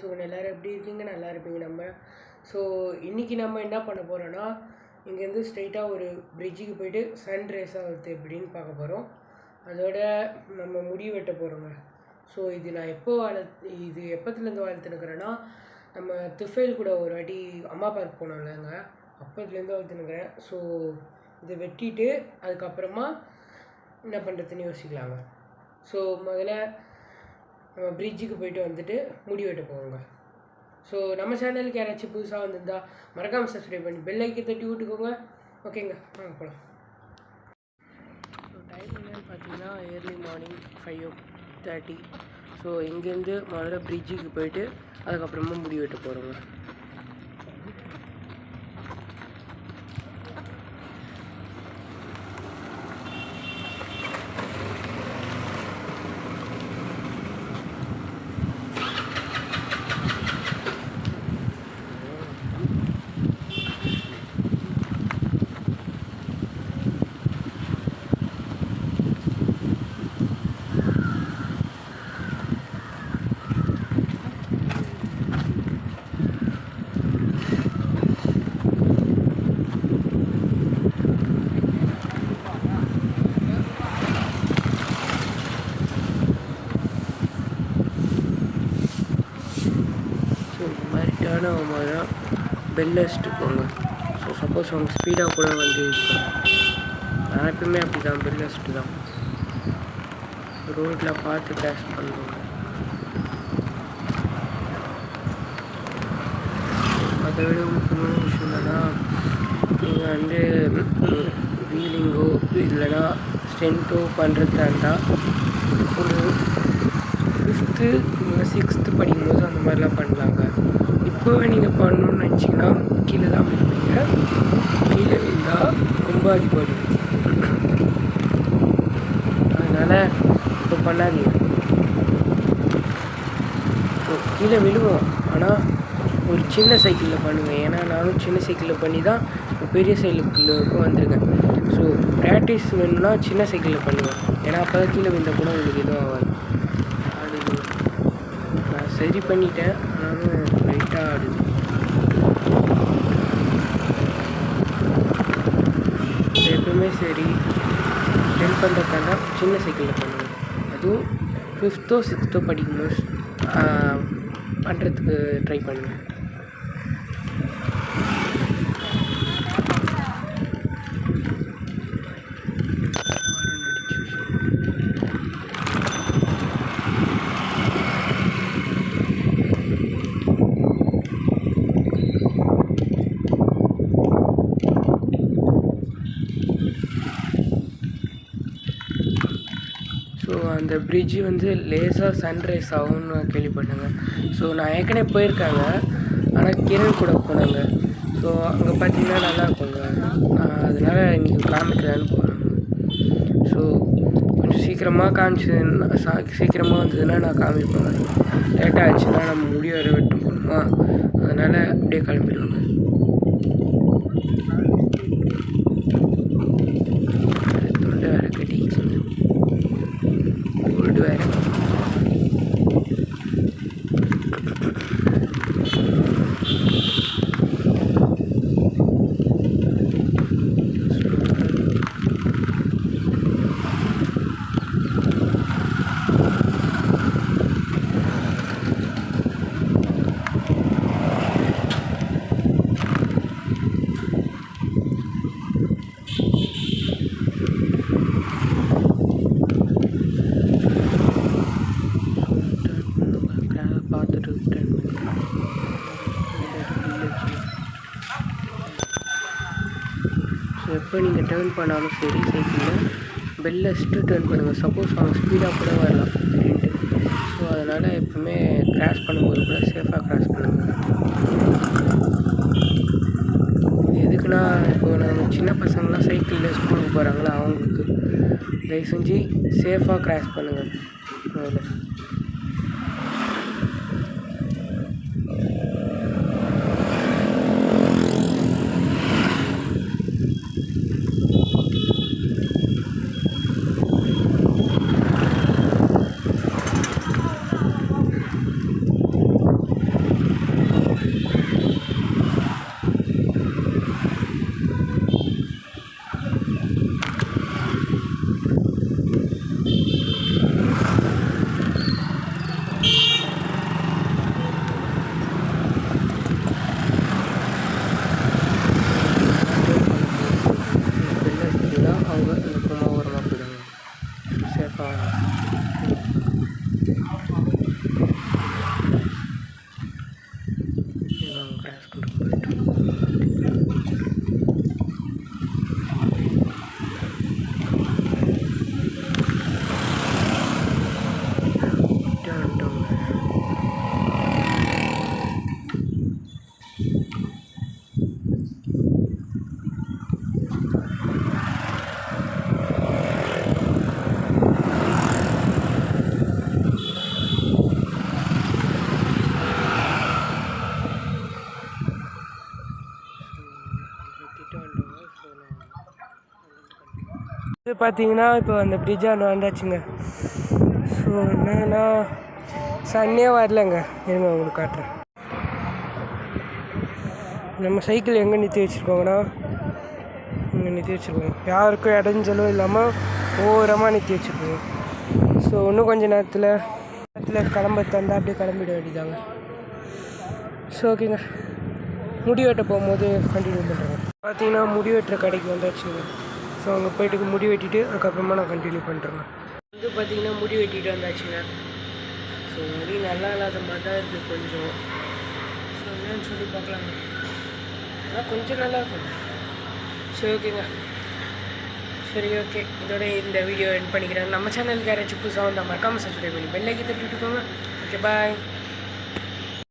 So எல்லோரும் எப்படி இருக்கீங்க? நல்லா இருப்பீங்க நம்ம. ஸோ இன்றைக்கி நம்ம என்ன பண்ண போகிறோன்னா, இங்கேருந்து ஸ்ட்ரைட்டாக ஒரு பிரிட்ஜுக்கு போய்ட்டு சன்ரைஸ் ஆகுது எப்படின்னு பார்க்க போகிறோம். அதோட நம்ம முடி வெட்ட போகிறோங்க. ஸோ இது நான் எப்போத்துலேருந்து வளர்த்துனுக்கிறேன்னா, நம்ம துஃபேல் கூட ஒரு வாட்டி அம்மா பார்க் போனோம்லங்க, அப்போத்துலேருந்து வளர்த்துனுக்கிறேன். ஸோ இதை வெட்டிட்டு அதுக்கப்புறமா என்ன பண்ணுறதுன்னு யோசிக்கலாங்க. ஸோ முதல்ல நம்ம பிரிட்ஜுக்கு போய்ட்டு வந்துட்டு முடி வெட்ட போவோங்க. ஸோ நம்ம சேனலுக்கு யாராச்சும் புதுசாக வந்திருந்தா மறக்காமல் சப்ஸ்கிரைப் பண்ணி பெல் ஐக்கன் தட்டி விட்டுக்கோங்க. ஓகேங்க, வாங்க போகலாம். ஸோ டைம் என்னென்னு பார்த்தீங்கன்னா ஏர்லி மார்னிங் 5:30. ஸோ இங்கேருந்து முதல்ல பிரிட்ஜுக்கு போய்ட்டு அதுக்கப்புறமா முடி வெட்ட போகிறோங்க. டேர்ன் ஆகும்போது தான் பெல் அடிச்சுட்டு போங்க. ஸோ சப்போஸ் அவங்க ஸ்பீடாக கூட வந்து இருக்கும். நான் எப்பவுமே அப்படி தான் பெல் அடிச்சுட்டு தான் ரோட்டில் பார்த்து கிராஸ் பண்ணுவாங்க. அதை விட முக்கியமான விஷயம் என்னென்னா, நீங்கள் வந்து வீலிங்கோ இல்லைனா ஸ்ட்ரென்த்தோ பண்ணுறதா இருந்தால் ஒரு 5th இல்லை 6th படிக்கும்போது அந்த மாதிரிலாம் பண்ணலாங்க. இப்போவே நீங்கள் பண்ணணுன்னு நினச்சிங்கன்னா கீழே தான் விழுவீங்க. கீழே விழுந்தால் ரொம்ப அடிப்படும். அதனால் இப்போ பண்ணாதீங்க. கீழே விழுவோம், ஆனால் ஒரு சின்ன சைக்கிளில் பண்ணுங்கள். ஏன்னா நானும் சின்ன சைக்கிளில் பண்ணி தான் பெரிய சைக்கிளுக்கும் வந்திருக்கேன். ஸோ ப்ராக்டிஸ் வேணும்னா சின்ன சைக்கிளில் பண்ணுவேன். ஏன்னா அப்போ தான் கீழே விழுந்தால் கூட உங்களுக்கு எதுவும் ஆகாது. நான் சரி பண்ணிட்டேன், ஆனாலும் லைட்டாக ஆடுது. எப்பவுமே சரி ஸ்ட்ரென் பண்ணுறதுக்காக சின்ன சைக்கிளில் பண்ணுவேன். அதுவும் 5th 6th படிக்கும்போது பண்ணுறதுக்கு ட்ரை பண்ணுவேன். ஸோ அந்த பிரிட்ஜு வந்து லேசாக சன்ரைஸ் ஆகும்னு கேள்விப்பட்டேங்க. ஸோ நான் ஏற்கனவே போயிருக்காங்க, ஆனால் கிரண் கூட போனாங்க. ஸோ அங்கே பார்த்தீங்கன்னா நல்லா இருக்குங்க. அதனால் இன்றைக்கி காமிக்கலான்னு போகிறேன். ஸோ கொஞ்சம் சீக்கிரமாக சீக்கிரமாக வந்ததுன்னா நான் காமிப்பேன். லேட்டாக ஆச்சுன்னா நம்ம முடி வர வெட்ட போகணுமா, அதனால் அப்படியே கிளம்பிடுவாங்க. தொண்டை வேறு கட்டிக்கிச்சுங்க, கோல்டு வேறு. ஸோ எப்போ நீங்கள் டேர்ன் பண்ணாலும் சரி சைக்கிளில் பெல் அடிச்சுட்டு டேர்ன் பண்ணுங்கள். சப்போஸ் அவங்க ஸ்பீடாக கூட வரலாம் அப்படின்ட்டு. ஸோ அதனால் எப்பவுமே கிராஸ் பண்ணும்போது கூட சேஃபாக கிராஸ் பண்ணுங்கள். எதுக்குன்னா இப்போ நம்ம சின்ன பசங்களாம் சைக்கிளில் ஸ்கூலுக்கு போகிறாங்களா, அவங்களுக்கு தயவு செஞ்சு சேஃபாக கிராஸ் பண்ணுங்கள். அதில் இது பார்த்தீங்கன்னா இப்போ அந்த பிரிட்ஜாக வந்தாச்சுங்க. ஸோ என்னன்னா சன்னே வரலங்க. இருங்க உங்களுக்கு காட்டுறேன். நம்ம சைக்கிள் எங்கே நிறுத்தி வச்சுருக்கோங்கன்னா இங்கே நிறுத்தி வச்சுருக்கோம். யாருக்கும் இடைஞ்சலும் இல்லாமல் ஓரமாக நிறுத்தி வச்சுருக்கோங்க. ஸோ இன்னும் கொஞ்சம் நேரத்தில் கிளம்ப தந்தால் அப்படியே கிளம்பிட வேண்டியதாங்க. ஸோ ஓகேங்க, முடி வெட்ட போகும்போது கண்டினியூ பண்ணுறேங்க. பார்த்தீங்கன்னா முடி வெட்டுற கடைக்கு வந்தாச்சுங்க. ஸோ அங்கே போய்ட்டு முடி வெட்டிட்டு அதுக்கப்புறமா நான் கண்டினியூ பண்ணுறேங்க. வந்து பார்த்தீங்கன்னா முடி வெட்டிட்டு வந்தாச்சுங்க. ஸோ முடி நல்லா இல்லாத மாதிரி தான் இருக்குது கொஞ்சம். ஸோ என்னன்னு சொல்லி பார்க்கலாங்க. ஆனால் கொஞ்சம் நல்லா இருக்கும். சரி ஓகேங்க, சரி ஓகே, இதோட இந்த வீடியோ எண்ட் பண்ணிக்கிறேன். நம்ம சேனலுக்கு யாராச்சும் புதுசாக வந்தால் மறக்காமல் சப்ஸ்கிரைப் பண்ணி பெல் ஐக்கன் தட்டி விட்டுக்கோங்க. Okay bye.